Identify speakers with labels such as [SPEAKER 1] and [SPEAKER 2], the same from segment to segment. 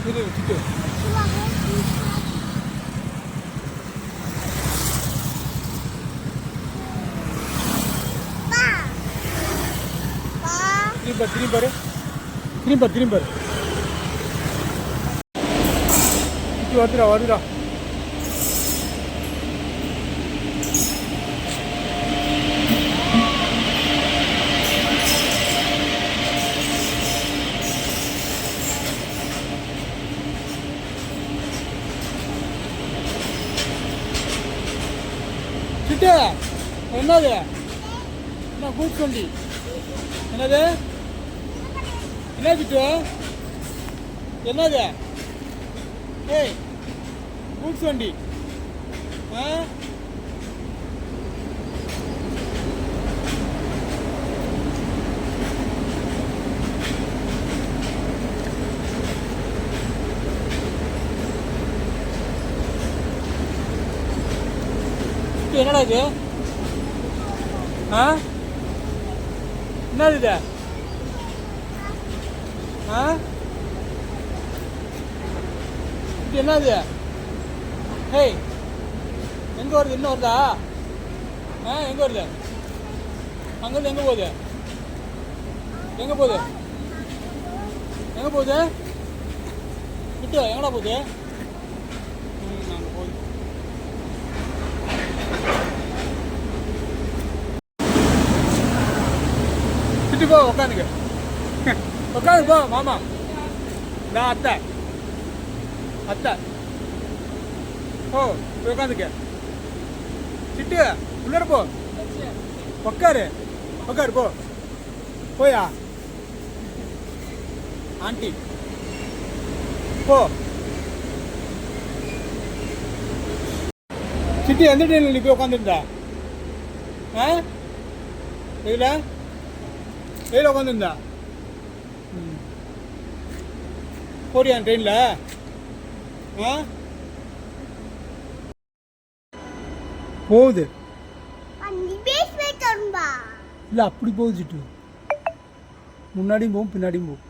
[SPEAKER 1] இது சிட்டு திரும்பி பாரு வருதுடா சிட்டு என்னது என்ன கூட்டு வண்டி என்னது என்ன சிட்டு என்னது ஏய் கூட்ஸ் வண்டி என்னடா இது என்னது இது என்னது ஏய் எங்கே வருது இன்னும் வருதா எங்கே வருது அங்கேருந்து எங்கே போகுது எங்கே போகுது விட்டு எங்கடா போகுது அங்கே போகுது விட்டு போ உட்காந்துக்க உட்காந்து போ மாமா நான் அத்தை ஓ போய் உட்காந்துக்க சிட்டு உள்ளார போ உட்காரு போ போயா ஆண்டி போ சிட்டி எந்த ட்ரெயினில் நீ போய் உட்காந்துருந்தா வெயில் உட்காந்துருந்தா போறியா ட்ரெயினில் போகுது இல்லை அப்படி போகுது சிட்டு முன்னாடியும் போகும் பின்னாடியும் போகும்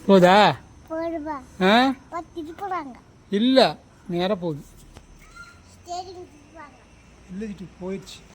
[SPEAKER 1] போதா இல்லை நேராக போகுது இல்லை சிட்டு போயிடுச்சு